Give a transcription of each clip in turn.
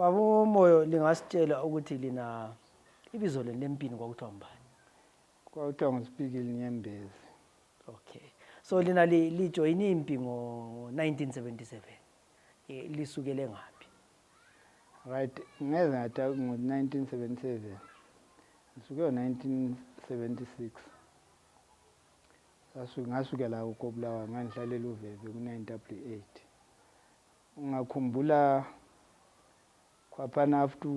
Babo Moyo lingasitshela ukuthi lina ibizo lempini kwakuthiwa mbani? Kwakuthiwa nguSpikiri Nyembezi. Okay. So lina lijoyine impi ngo-1977. Lisukele ngaphi? Right, ngeze ngata ngo-1977. Ngisuke ngo-1976. Ngasukela uKobulawa ngangihlalela uVeve ku-988. Ungakhumbula kwaphana after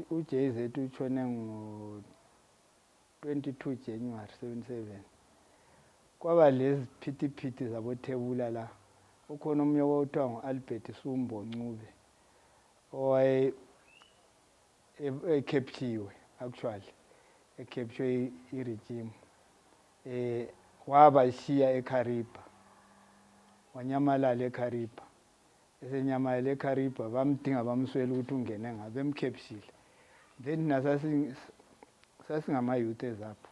uJZ utshone ngo-22 January 77. Kwaba lezi phithiphithi zabothebula la. Ukhona omnye kwakuthiwa ngu-Albert Sumbo Ncube owaye ekhepshiwe actually ekhepshwe i-regime wabashiya eKariba wanyamalala eKariba esenyamalala eKariba bamdinga bamswela ukuthi ungene ngabe emkhepshile then sasingama youth ezapho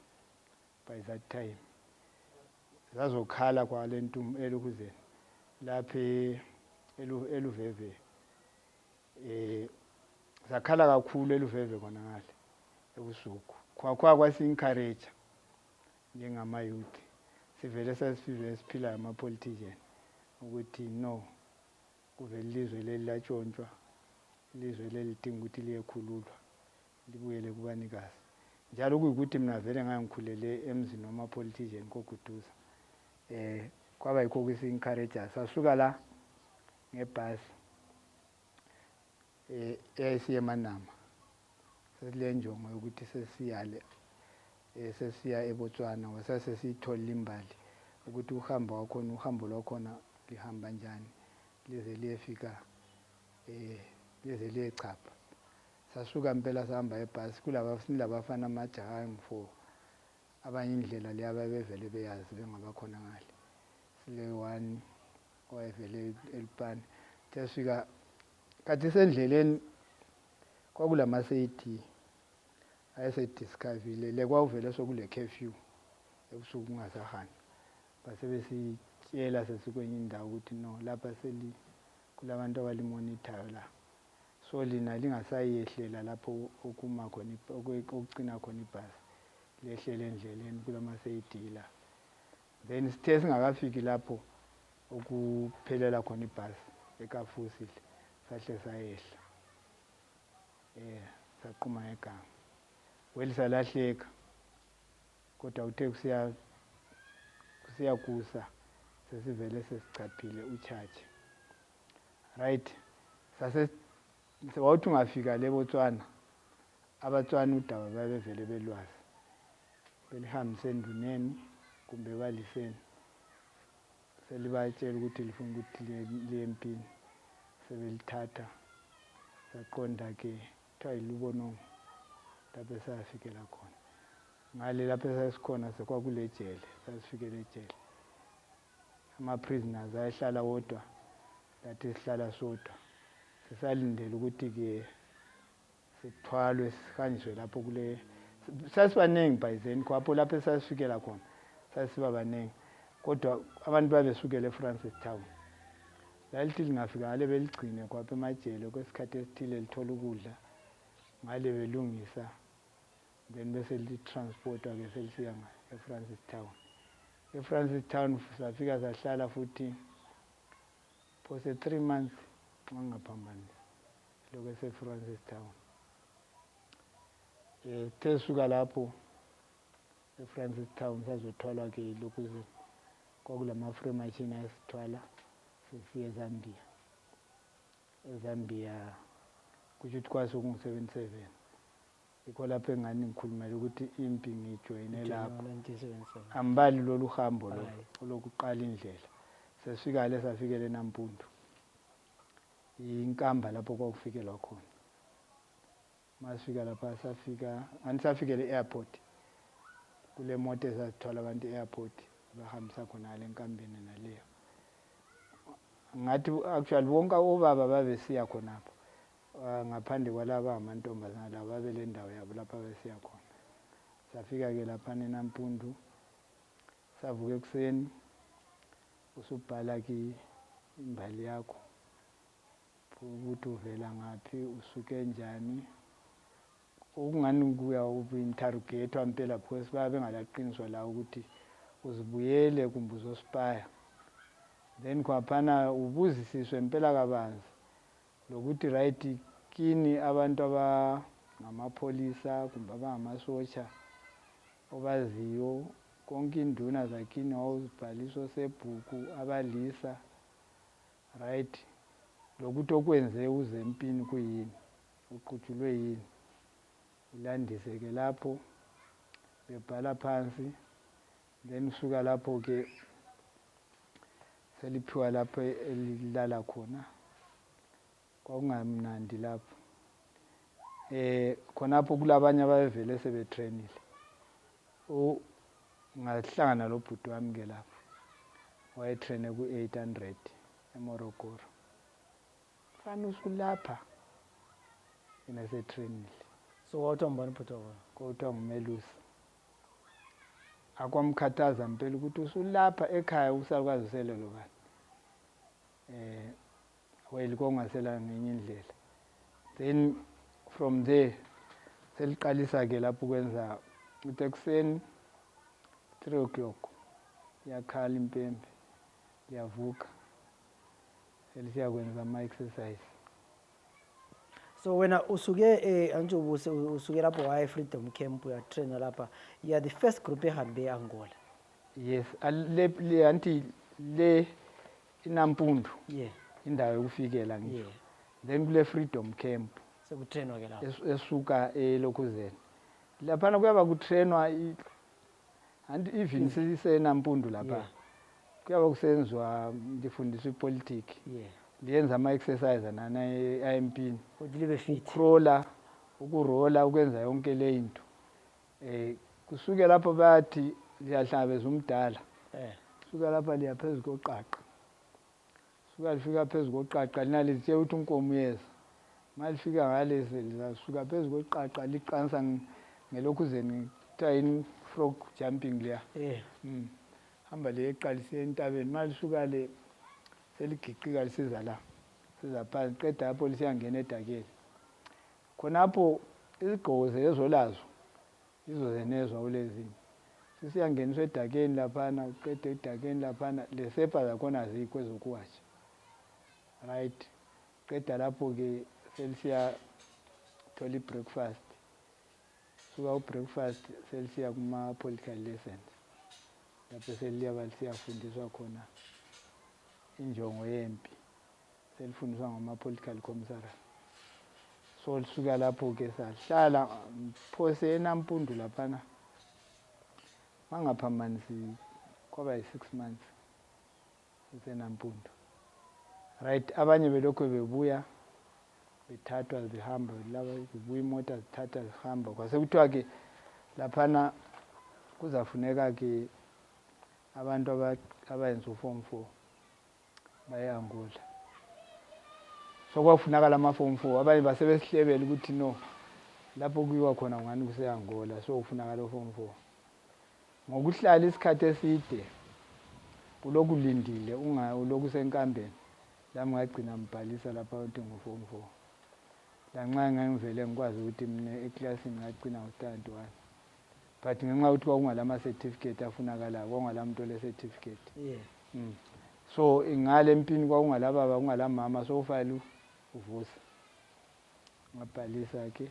by that time zazokhala kwale ntombi elukuzeni lapha eluveve zakhala kakhulu eluveve khona ngale ebusuku kwasi-encourage njengama youth sivele siphila ama-politician ukuthi no kuvele ilizwe leli latshontshwa ilizwe leli lidinga ukuthi liyekhululwa libuyele kubanikazi njalo kuyikuthi mina vele ngangikhulele emzini wama-politician koGuduza kwaba yikho kwisi-encourage sasuka la ngebhasi eyayisiya eManama sesile njongo yokuthi sesiya eBotswana wasasesithola imbali ukuthi uhambo lwakhona lihamba njani lize liyefika lize liyechapha. Sasuka impela sahamba ebhasi kulabafana amajaha angu-4 abanye indlela leya babevele beyazi bengabakhona ngale sile one owayevele elipani sesifika kathi sendleleni kwakulama-safety ayesediscavile le kwavele sokule curfew ebusuku kungasahanyi base besitshela sesikwenye indawo ukuthi no lapha kulabantu abalimonithayo la so lina lingasayehlela lapho okuma khona okucina khona ibhasi lehlele endleleni kulama-safety la then sithe singakafiki lapho okuphelela khona ibhasi eKafusile sahle sayehla saqhuma ngegama welisalahleka kodwa uthe kusiyakusa sesivele sesichaphile uCharge right wawuthi ungafika leBotswana abaTswana udaba babevele belwazi belihambise enduneni kumbe baliseni selibatshela ukuthi lifuna ukuthi liyempini sebelithatha saqonda ke kuthiwa yiLubonong lapho safikela khona ngale lapho sasikhona sekwakule jele sasifikele ejele ama-prisoners ayehlala wodwa lathi sihlala sodwa sisalindele ukuthi-ke sithwalwe sihanjiswe lapho kule sasibaningi by then kwapho lapho sasifikela khona sasiba baningi kodwa abantu babesukela eFrancistown lalithi lingafika ngale beligcine kwapho emajele kwesikhathi esithile lithola ukudla ngale belungisa then bese litransportwa ke selisiya eFrancistown eFrancistown safika sahlala futhi for 3 months ngangaphambanisi lokho eseFrancistown tesuka lapho eFrancistown sazothwala ke lokhu kwakulama-free machine ayesithwala sesiya eZambia kusho ukuthi kwasekungu-77 yikho lapho engani ngikhulumela ukuthi impi ngiyijoyine lapho ambali lolu hambo lokuqala indlela sesifika le safikele eNampundu inkamba lapho kwakufikelwa khona masifika lapha safikele e-airport kule moto ezazithwala abantu e-airport bahambisa khona ngale nkambeni naleyo ngathi actually bonke obaba babesiya khonapho ngaphandle kwalaba amantombazana laba babele ndawo yabo lapha besiya khona safika ke lapha eNampundu savuka ekuseni usubhala ki imbali yakho ukuthi uvela ngaphi usuke njani okungani kuya ubu-interrogate wampela because bengalaqiniswa la ukuthi uzibuyele kumbe uzospaya then kwaphana ubuzisiswe impela kabanzi lokuthi right kini abantu abangamapholisa kumbe abangamasotsha obaziyo konke induna zakini wawuzibhaliso sebhuku abalisa right lokuthi okwenze uzempini kuyini uqhutshulwe yini ulandise ke lapho bebhala phansi then usuka lapho ke seliphiwa lapho elilala khona kwakungamnandi lapho khonapho kulabanye abavele sebetrainile ngahlangana lo bhuti wami ke lapho wayetraine ku-800 eMorogoro fana usulapha yena setrainile so wawuthi mbani bhuti wakho kodwa ngumelusi akwamkhathaza impela ukuthi usulapha ekhaya usalukazi uselelo bani wayelikongasela ngenye indlela then from there seliqalisa ke lapho kwenza ekuseni 3 o'clock yakhala impembe liyavuka selisiya kwenza ama-exercise. So wena usuke anje usuke lapho waya Freedom Camp uyatraina lapha you are the first group ehambe eAngola. Yes le anti le inampundu yeah indawo yokufikela ngisho yeah then kule Freedom Camp sekutrainwa ke lapho esuka eLokhuzeni lapha kuyaba kutrainwa anti even sisenampundu lapha kuyaba kusenziwa ngifundiswa ipolitiki yeah liyenza ama-exercise nana empini udlibe fit crawler ukurola ukwenza yonke le into kusuke lapho bathi liyahlangabeza umdala suka lapha liya phezulu koqaqa suka lifika phezulu koqaqa linalizitshela ukuthi unkomo yeza malifika ngale lizasuka phezulu koqaqa liqansa ngeLokhuzeni kuthiwa frog jumping leya hamba liyeqalise entabeni malisuka le seligiqika lisiza la siza phansi qeda lapho lisiyangena edakeni khonapho izigqoko zezolazo izozenezwa kulezinye sisiyangeniswa edakeni laphana qeda edakeni laphana lesepa zakhona azikho ezokuwatsha right qeda lapho ke selisiya thola breakfast suka breakfast selisiya kuma political lessons lapho seliyaba siyafundiswa khona injongo yempi selifundiswa ngama-political commissary so lisuka lapho ke sahlala phose enampundu laphana mangaphambanisi kwaba yi-6 months sisenampundu right abanye belokho bebuya bethathwa zihamba laba zibuya imota zithatha zihamba kwase kuthiwa ke laphana kuzafuneka ke abantu abayenza uform 4 baye-Angola so kwafunakala ama-form 4 abanye basebesihlebela ukuthi no lapho kuyiwa khona ngani kuse-Angola so kufunakala u-form 4 ngokuhlala isikhathi eside ulokhu lindile ulokhu senkambeni lami ngagcina mbhalisa lapha ukuthi ngu-form 4 lanxa ngangivele ngikwazi ukuthi mina eklasini ngagcina ngo-standard 1 but ngenxa yokuthi kwakungalama-certificate afunakalayo kwakungalamuntu le-certificate so ingale empini kwakungalababa kungalamama so ufayile uvusa ngabhalisa ke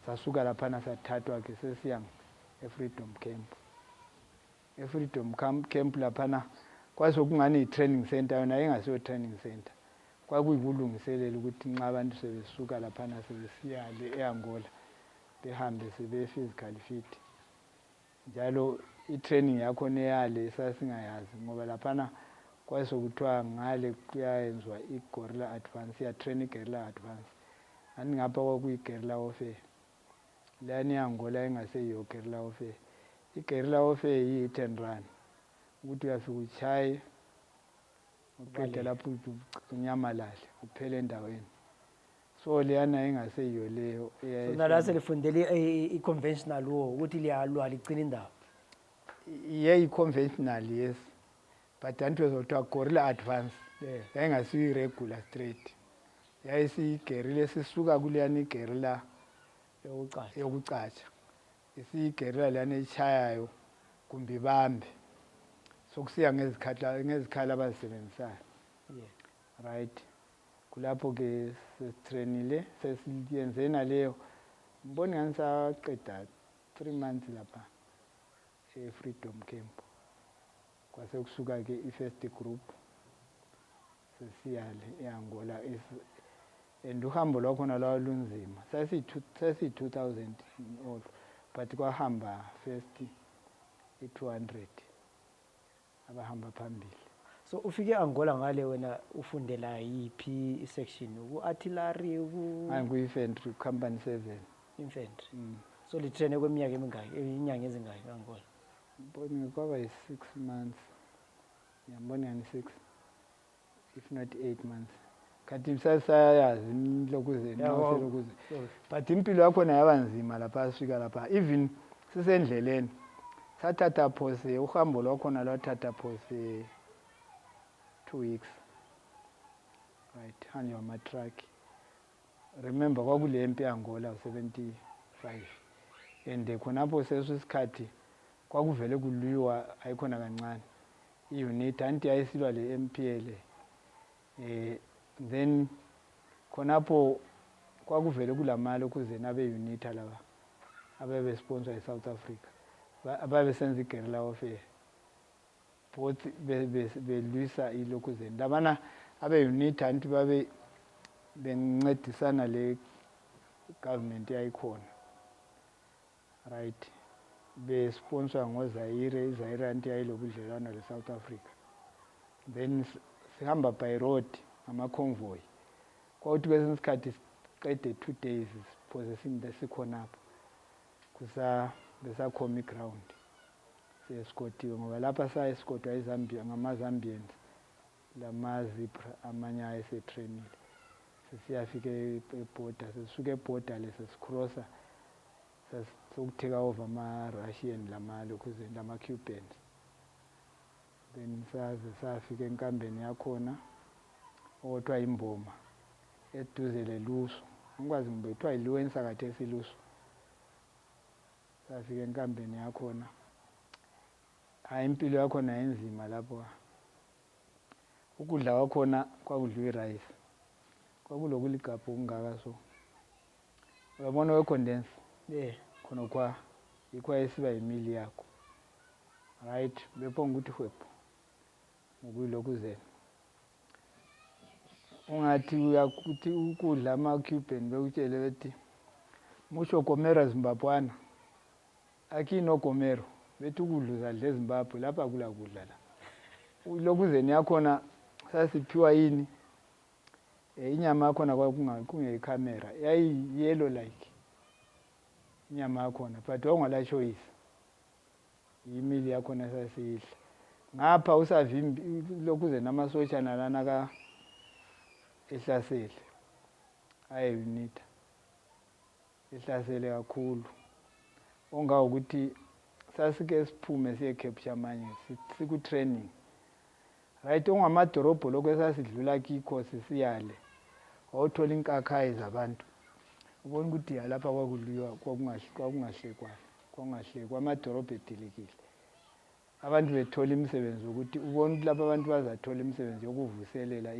sasuka laphana sathathwa ke sesiya e-Freedom Camp e-Freedom Camp laphana kwasokungani i-training center yona engasiyo training center kwakuyikulungiselela ukuthi nxa abantu sebesuka laphana sebesiya le eAngola behambe sebe physically fit njalo i-training yakho neyale sasingayazi ngoba laphana kwasokuthiwa ngale kuyayenzwa i-guerrilla advance ya train i-guerrilla advance ani ngapha kwakuyi-guerrilla warfare lani eAngola engaseyiyo guerrilla warfare i-guerrilla warfare yi-hit and run ukuthi uyafika uchaye uqeda lapho unyamalale uphele endaweni so leyana engaseyiyo leyo nala selifundele i-conventional war ukuthi liyalwa ligcina indawo i-conventional yes but anti wezothiwa guerrilla advance yayingasiyo i-regular straight yayisiyigerilla sisuka kuleyani igerilla yokucatsha isiyigerilla leyani echayayo kumbe ibambe sokusiya ngezikhala abazisebenzisayo. Right, kulapho ke sesitrenile sesiyenze naleyo mboni ngani saqeda 3 months lapha e-freedom camp. Kwase kusuka ke i-first group sesiyale eAngola and uhambo lwakhona lwalunzima sasi-2000 all but kwahamba first i-200 abahamba phambili. So ufike eAngola ngale wena ufundela yiphi i-section ku-artillery ku-infantry company 7 infantry. So litrene kweminyaka emingaki inyanga ezingaki eAngola? Mboni kwaba yi-6 months ngiyambona yani 6 if not 8 months kanti sayayazi imlokuzeni but impilo yakhona yaba nzima lapha sifika lapha even sisendleleni sathatha phose uhambo lwakhona lwathatha phose 2 weeks. Right, hanjwa ama-truck. Remember kwakule mpi eAngola 75 and khonapho seso isikhathi kwakuvele kulwiwa ayikhona kancane i-unit anti yayisilwa le MPL then khonapho kwakuvele kulamali ukuze nabe unit laba ababe sponsor eSouth Africa ababe senza igerilla warfare both belwisa ilokuzeni labana abe unit anti babe bencedisana le government yayikhona. Right, be sponsor ngoZaire anti yayilobudlelwano leSouth Africa. Then sihamba by road ama convoy kwathi kwesinye isikhathi siqede 2 days phose sikhonapho besakhomi ground sescotiwe ngoba lapha sayescotwa eZambia ngama-Zambians lama-ZIPRA amanye ayesetrenile sesiyafika eborder sesisuka eborder lesicrosser sokutheka over ama-Russian lama-lokhuzeni lama-Cubans then safika enkambeni yakhona okuthiwa imboma eduze leluso ngikwazi ngibe kuthiwa iliweni sakathesi iluso safika enkambeni yakhona hayi impilo yakhona enzima lapho ukudla kwakhona kwakudliwa irice kwakulokuligabha okungaka so uyabona we-condense khona kwa ikwa esiba imili yakho. Right, bebonga ukuthi hwepho ngokuyilokuzeni ungathi uyakuthi ukudla ama-Cuban bekutshele bethi musho gomero Zimbabwana akino gomero bethi ukudla uzadla eZimbabwe lapha kula kudla la ilokuzeni yakhona sasiphiwa yini inyama yakhona kungeyikhamera yayi yellow like inyama yakhona but wangala choice imili yakhona sasiyidla ngapha usavimbi lokuzeni amasotsha nalana ka ehlasele unit ehlasele kakhulu onga ukuthi sasike siphume siye capture manje siku training. Right, ongamadorobho lokho sasidlula kikho sisiyale awuthola inkakhayi zabantu ubona ukuthi lapha kwakudliwa kwakungahlekwa amadorobho edilikile abantu bethola imisebenzi ukuthi ubona ukuthi lapha abantu bazathola imisebenzi yokuvuselela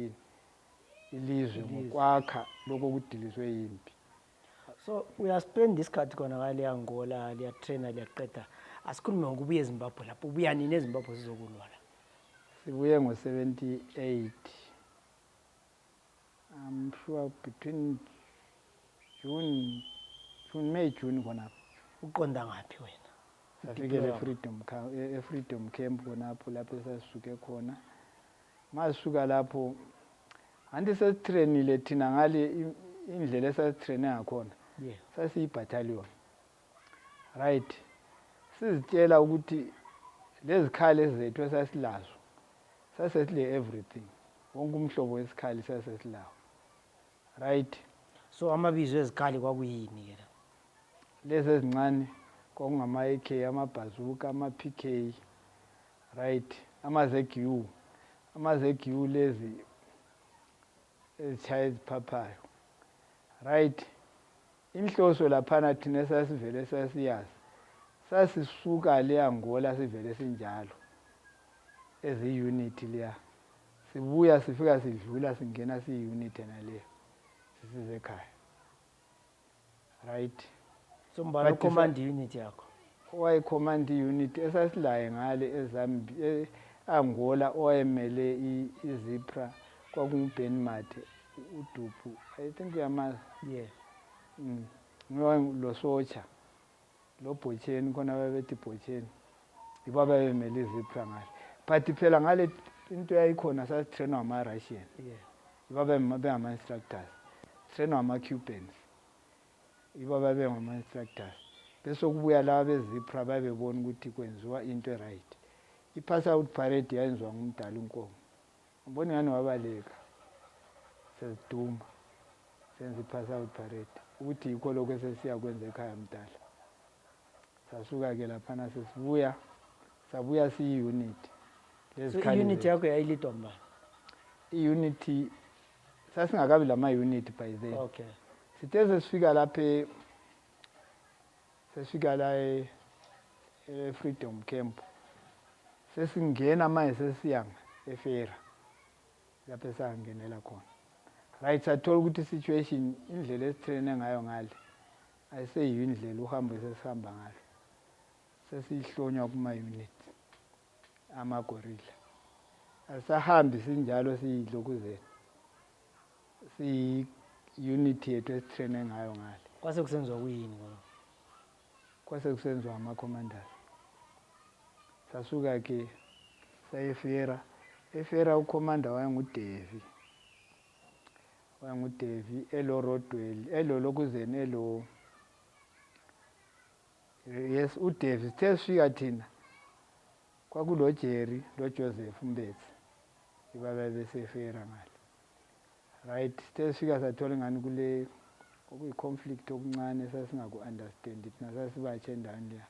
ilizwe ngokwakha lokho kudiliswe yimpi. So uyaspend isikhathi khona ngale eAngola liyatraina liyaqeda asikhulume ngokubuya eZimbabwe lapho ubuya nini eZimbabwe sizokulwa la? Sibuye ngo-78 I'm sure between June khonapho. Uqonda ngaphi wena? Safikele e-freedom camp khonapho lapho sasisuke khona masisuka lapho anti sesitrenile thina ngale indlela esasitrene ngakhona sasiyi-battalion. Right, sizitshela ukuthi lezikhali zethu esasilazo sasesile everything wonke umhlobo wesikhali sasesilawo. Right, so amabizo ezikhali kwakuyini yena? Lezi ezincane kwakungama-AK amabhazuka ama-PK. Right, ama-ZQ lezi ezishaya eziphaphayo. Right, inhloso laphana thina sasivele sasiyazi, sasisuka le Angola sivele sinjalo ezi-unit leya, sibuya sifika sidlula singena siyi-unit naleyo sisize ekhaya. Right, so mbani ucommand unit yakho? owayecommand i-unit esasilaye ngale Angola owayemele i-ZIPRA kwakunguBen Mathe uDupu, I think uyamazi. Yeah. Lo socha lo Bhotsheni khona babethi Bhotsheni yibo ababemele i-ZIPRA ngale, but phela ngale into yayikhona sasitrainwa ama-Russian. Yeah. Yibo bengama-instructors, trainwa ama-Cubans, yibo babengama-instructors. Bese kubuya laba be-ZIPRA babebona ukuthi kwenziwa into right. I-pass out parade yayenziwa ngumdala uNkomo. Ngibona ngani wabaleka sesiduma senza i-pass out parade ukuthi yikho lokho esesiya kwenza ekhaya mdala. Sasuka-ke laphana sesibuya sabuya siyi-unit. So i-unit yakho yayilidwa mbani? I-unit sasingakabi lama-unit by then. Okay. Sithe sesifika lapha sesifika la e-Freedom Camp, sesingena manje sesiyanga efera lapho esangenela khona. Right, sathola ukuthi i-situation indlela esitraine ngayo ngale ayiseyiyo indlela uhambo sesihamba ngalo, sesihlonywa kuma-unit amagorilla. Asahambi sinjalo siyilokuzeni, siyi-unit yethu esitraine ngayo ngale. Kwase kusenziwa kuyini ngalo? Kwase kusenziwa ama-commanders. Sasuka-ke sayefera. Efera ucommander wayenguDevi. Elo-Rodwell, elo-Lokuzeni, yes, uDevi. Sithe sifika thina kwakulo Jerry lo Joseph Mbetsi, yibo ababesefera ngale. Right, sithe sifika sathola ngani kule okuyi-conflict okuncane sasingaku-understand thina sasibatsha endaweni leya.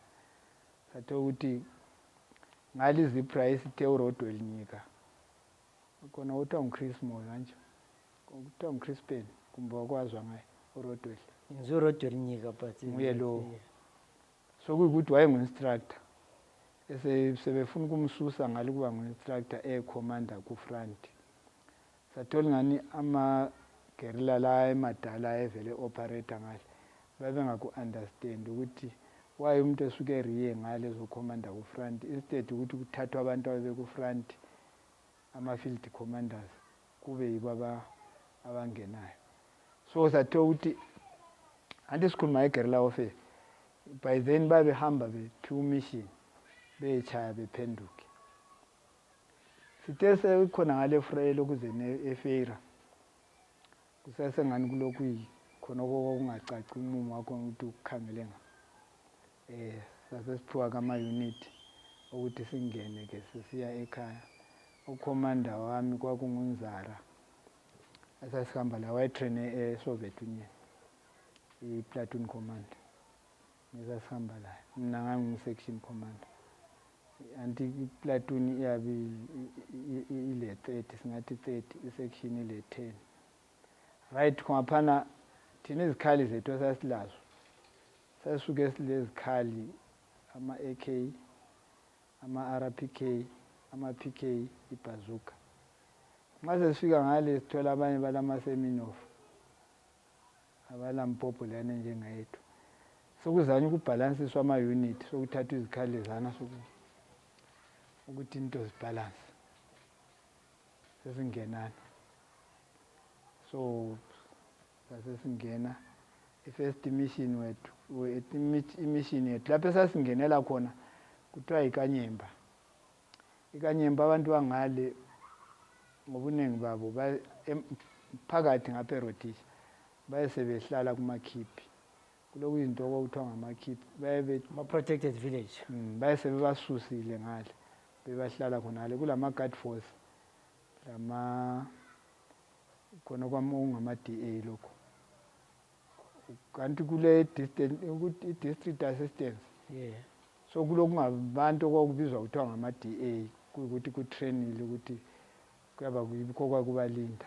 Sathola ukuthi ngale i-ZIPRA esithe uRodwell Nyika khona kuthiwa nguChris Moyo kanje, kuthiwa nguChris Pen kumbe wakwazwa ngaye uRodwell. Ngizo Rodwell Nyika but nguye lo. So kuyikuthi wayengu-instructor sebefuna ukumsusa ngale kuba ngu-instructor commander ku-front. Sathola ngani ama-guerrilla la emadala evele operator ngale babengaku-understand ukuthi why umuntu esuke eriye ngale ezokhomanda ku-front instead ukuthi kuthathwa abantu abebeku-front ama-field commanders kube yibo abangenayo. So sathola ukuthi anti sikhuluma nge-guerrilla warfare, by then babehamba bephiwa mission bechaya bephenduke. Sithe sekhona ngale Lokuzeni efera kusasengani kulokhu khona okungacaci umumo wakho ukuthi ukukhangele nga. Sasesiphiwa kama-unit ukuthi singene-ke sesiya ekhaya. Ucommander wami kwakunguNzara esasihamba la, wayetraine e-Soviet Union, i-platoon commander. Ngesasihamba la, mina ngangu-section commander. Anti i-platoon iyabe ile 30, singathi 30, i-section ile 10. Right, kwaphana thina izikhali zethu esasilazo sasuke silezikhali ama-AK, ama-RPK, ama-PK, ibhazuka. Nxa sesifika ngale sithola abanye balama-Seminov abalampopo leyana njengayethu. Sokuzanye ukubhalansiswa ama-unit sokuthathwa izikhali lezana ukuthi into zibhalanse sesingenana. So sasesingena i-first mission imission yethu lapho esasingenela khona kuthiwa yiKanyemba. IKanyemba abantu bangale ngobuningi babo phakathi ngapha eRhodesia bayesebehlala kumakhiphi. Kulokuyizinto okuthiwa ngamakhiphi ama-protected village. Bayesebebasusile ngale bebahlala khonale kulama-guard force khona kwamungama-DA lokho. Kanti kule i-district assistance, yeah, so kulokungabantu okubizwa kuthiwa ngama-DA kuyikuthi kutrainile ukuthi kuyaba yikho kwakubalinda.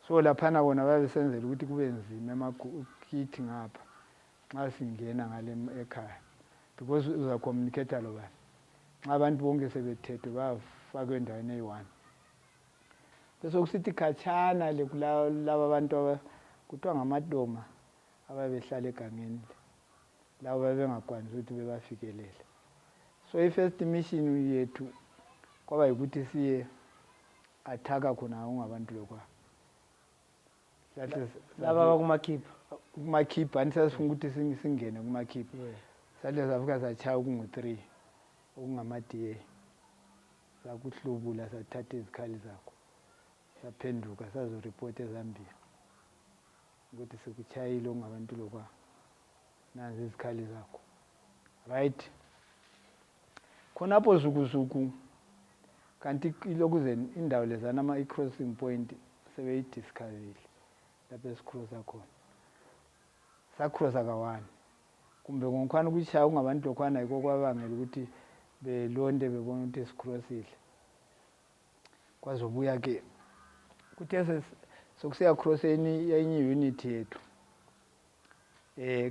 so laphana bona babesenzela ukuthi kube nzima kithi ngapha nxa singena ngale ekhaya because uza communicate lo bani nxa abantu bonke sebethethwe bafakwe endaweni eyi-1 bese kusithi khatshana le kulaba abantu kuthiwa ngamadoma ababehlala egangeni labo babengakwanisi ukuthi bebafikelele. So i-first mission yethu kwaba yikuthi siye athaka khona ungabantu lokwa laba kumakhipha anisasifuna ukuthi singene kumakhipha sahle safika satshaya okungu-3 okungama-DA sakuhlubula sathatha izikhali zakho saphenduka sazoripota eZambia ukuthi sikutshayile okungabantu lokwa nazi izikhali zakho right. Khonapho zukuzuku kanti ilokuze indawo lezana i-crossing point sebeyidiscoverile lapho esikrosa khona sakrosa ka-1 kumbe ngokhwana ukushaya ungabantu lokhwana yikho kwabangela ukuthi belonde bebona ukuthi sikrosile kwazobuya ke kuthe sokusiya crosseni yenye unit yethu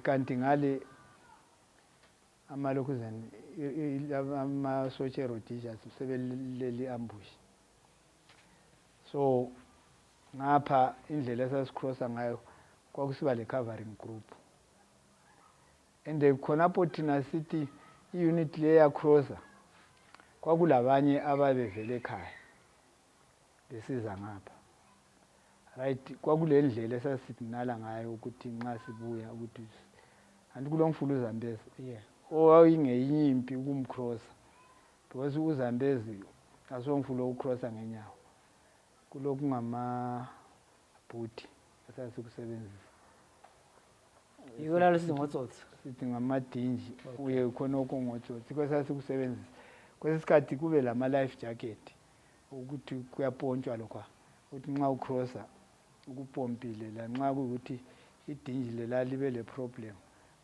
kanti ngale amalokuzana ama-social rodishers sebeleli ambush. So ngapha indlela esasikhrosa ngayo kwakusiba le-covering group and khonapho thina sithi i-unit le yakrosa kwakulabanye ababevele ekhaya besiza ngapha right. Kwakule ndlela esasignala ngayo ukuthi nxa sibuya ukuthi anti kulo mfulu uZambezi owayingeyinye impi ukumkrosa because uZambezi asomfulo ukrosa ngenyawo kuloku ngama-bhuti esasikusebenzisa yiko lalo singotsotsi sithi ngamadinji uye khona okungotsotsi kwesasikusebenzisa kwesisikhathi kube lama-life jacket ukuthi kuyapontshwa lokwa ukuthi nxa ukrosa ukupompile lanxa kuyukuthi idinji lela libe le problem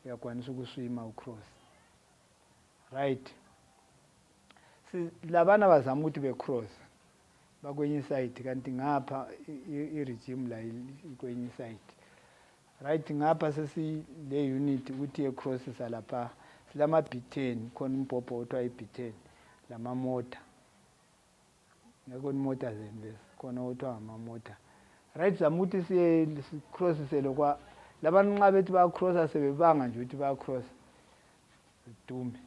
uyakwanisa ukuswima ucross right. Labana bazama ukuthi becross bakwenye side kanti ngapha i-regime la ikwenye side right. Ngapha sesile unit ukuthi ecrossisa lapha silama-B10 khona umbhobho othiwa i-B10 lamamota ngekho imota zembezi khona othiwa ngamamota right. Zama ukuthi sicrossise lokwa labantu nxa bethi bayacrossa sebebanga nje ukuthi bayacrossa dume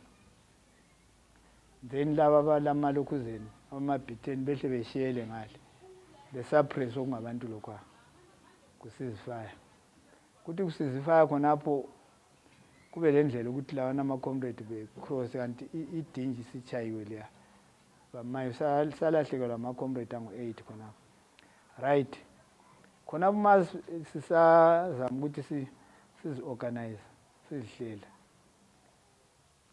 then laba balamalokuzeni ama-B10 behle beshiyele ngale besuppress okungabantu lokwa kusizifaya kuthi kusizifaya khonapho kube le ndlela ukuthi lawana ama-comrade becross kanti idinji sitshayiwe leya bamayo salahlekelwa ama-comrade angu-8 khonapho right. Khonapho ma sisazama ukuthi sizi-organize sizihlela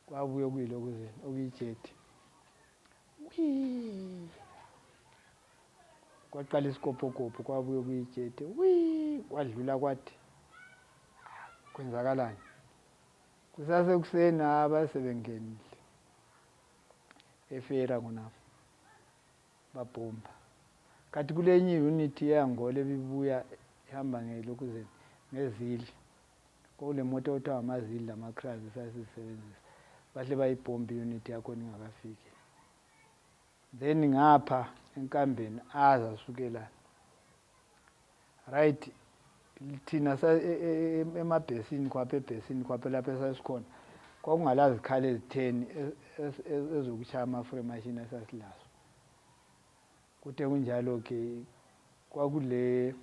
kwabuye kuyilokuzeni okuyijethi kwaqala isikopokopho kwabuye kuyijethi kwadlula kwathi kwenzakalani kusasekuseni abasebengenile efera khonapho babhomba kanti kulenye unit yangole ebibuya ihamba ngelokuzeni ngezili kule moto othiwa amazili lama-crabs sasizisebenzisa bahle bayibhomba i-unit yakhona ingakafiki then ngapha enkambeni azasukela right. Thina emabhesini khwapha ebhesini khwapha lapha esasikhona kwakungala zikhali ezi-10 ezokushaya ama-free machine esasilazo kuthe kunjalo-ke kwakule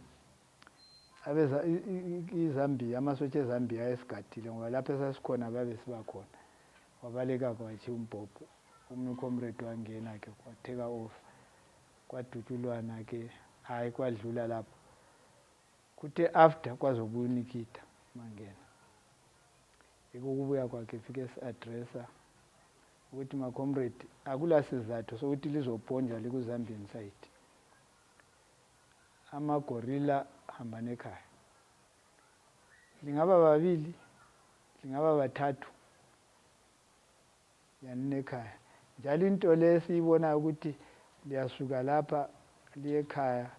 iZambia amasotsha eZambia ayesigadile ngoba lapho esasikhona babesibakhona wabaleka kwathi umbhobho omunye ucomrade wangena-ke kwatheka off kwadutshulwana-ke hhayi kwadlula lapho kuthe after kwazobuya uNikita mangena yiko ukubuya kwakhe fike esi-adressa ukuthi ma-comrade akula sizathu sokuthi lizophonjwa liku-Zambian side amagorilla hambani ekhaya lingaba 2 lingaba 3 yanini ekhaya njalo into le siyibonayo ukuthi liyasuka lapha liye ekhaya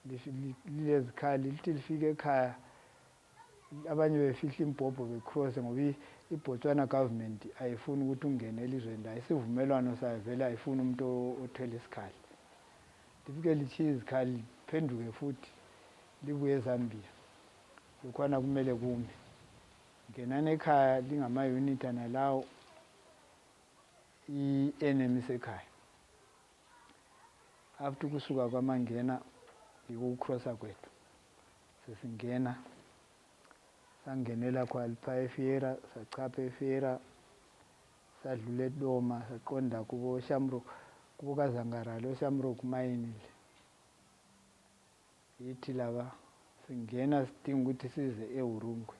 lilezikhali lithi lifike ekhaya abanye befihla imbhobho becross ngoba iBotswana government ayifuni ukuthi ungene elizweni la isivumelwano sayo vele ayifuni umuntu othwele isikhali lifike lichiye izikhali liphenduke futhi libuye eZambia lokhwana kumele kume ngenani ekhaya lingama-unit nalawo i-enemy sekhaya after kusuka kwamangena yikucrossa kwethu sesingena sangenela khwalipha eFiera sachapha eFiera sadlula eDoma saqonda kubo Shamrock kubo kaZangaralo eShamrock mayinile yithi laba singena sidinga ukuthi size eHurungwe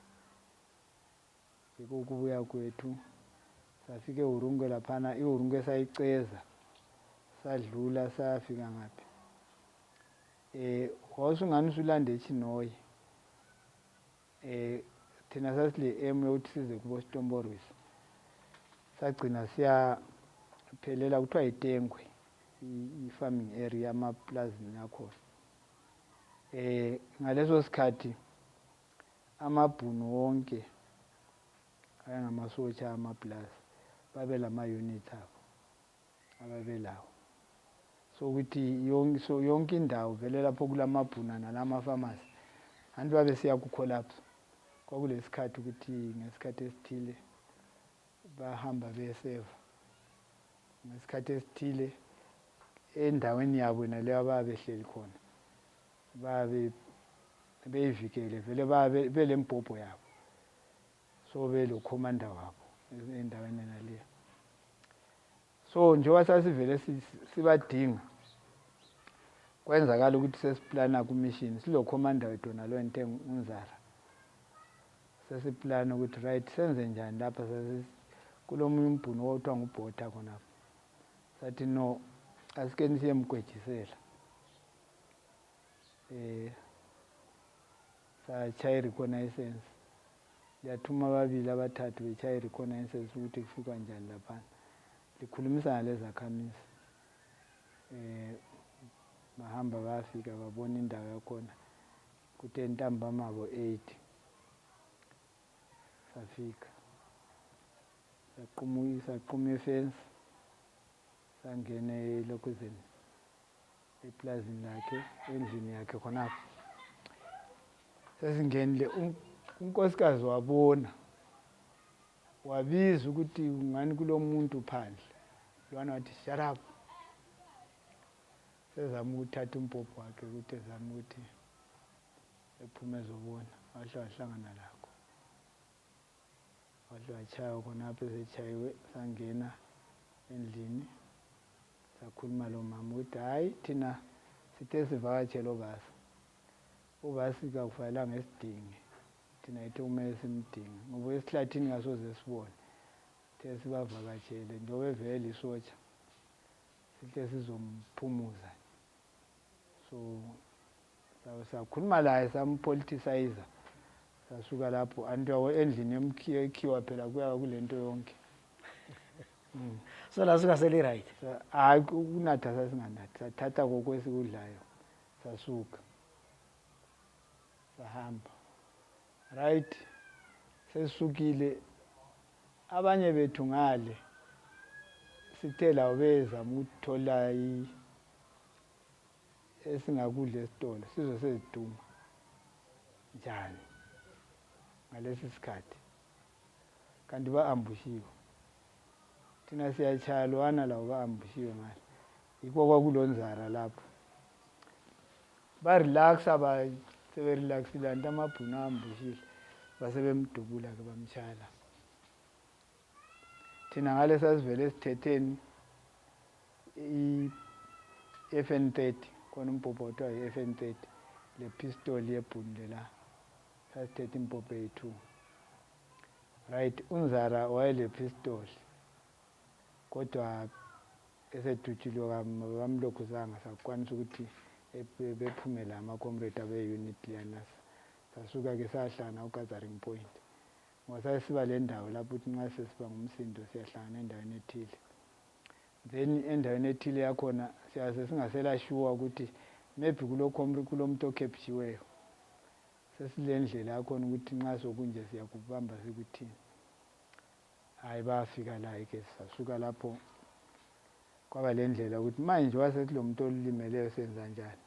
yiko kubuya kwethu safika eHurungwe laphana iHurungwe sayiceza sadlula safika ngaphi wasungani usulande eChinoyi thina sasile aim yokuthi size kubo Sitomborwisi sagcina siyaphelela kuthiwa iTengwe i-farming area amaplazini akhona ngaleso sikhathi amabhunu wonke ayengamasotsha amaplazi babelama-unit abo ababelawo so ukuthi yonke indawo vele lapho kulamabhuna nalamafamasi anti babe siya ku-collapse kwakulesikhathi ukuthi ngesikhathi esithile bahamba beseva ngesikhathi esithile endaweni yabo naleyo ababehleli khona babe beyivikele vele babe belembhobho yabo so belo commander wabo endaweni naleyo so njengoba sasivele sibadinga kwenzakala ukuthi sesiplana ku-mission silo commander wethu nalo entengo uNzara sesiplana ukuthi right senze njani lapha kulomunye umbhunu othiwa ngubhota khonapho sathi no asike nisiyemgwejisela sachaya i-reconnaissance liyathuma ababili abathathu bechaya i-reconnaissance ukuthi kufikwa njani laphana likhulumisana lezakhamizi bahamba bafika babona indawo yakhona kuthe ntambama abo 8 safika saqhuma ifence sangena elokhuzeni eplazini lakhe endlini yakhe khonapho sesingenile unkosikazi wabona wabiza ukuthi ngani kulomuntu phandle lwana wathi shut up sezama ukuthatha umbhobho wakhe ukuthi ezama ukuthi ephume ezobona wahle wahlangana lakho wahle wachaywa khonapho esechayiwe sangena endlini sakhuluma lo mama ukuthi hayi thina sithe sivakatshela ubasi kakufanelanga esidinge thina ethe kumele simdinge ngoba esihlathini ngasoze sibone the sibavakatshele njengoba evele isotsha sihle sizomphumuza so sakhuluma laye sampoliticizer sasuka lapho anti endlini ekhiwa phela kuya kulento yonke so la suka seli right hayi kunatha sasinganathi sathatha kokwesikudlayo sasuka sahamba right sesukile abanye bethu ngale sithe lawo bezama ukuthola esingakudla esitolo sizo seziduma njani ngalesi sikhathi kanti ba-ambushiwe thina siyachaya lwana lawo ba-ambushiwe ngale yikho kwakulonzara lapho barelaxa seberelaxile anti amabhunu ahambushile basebemdubula-ke bamshaya thina ngale sasivele esithetheni i-FN30 khona umbhobho othiwa i-FN30 le pistol yebhunu lela sasithethe impompo eyi-2 right uNzara wayele pistol kodwa esedutshuliwe bamlokhuzanga sakwanisa ukuthi bephume la ama-comrade abe-unit liyana sasuka-ke sahlangana ku-gathering point ngoba sasiba le ndawo lapho ukuthi nxa sesiba ngumsindo siyahlangana endaweni ethile then endaweni ethile yakhona siyaze singasela sure ukuthi maybe kulo muntu okhepshiweyo sesile ndlela yakhona ukuthi nxa sokunje siyakubamba sikuthini. Hayi bafika la-ke sasuka lapho kwaba le ndlela ukuthi manje wasekulo muntu olimeleyo senza njani.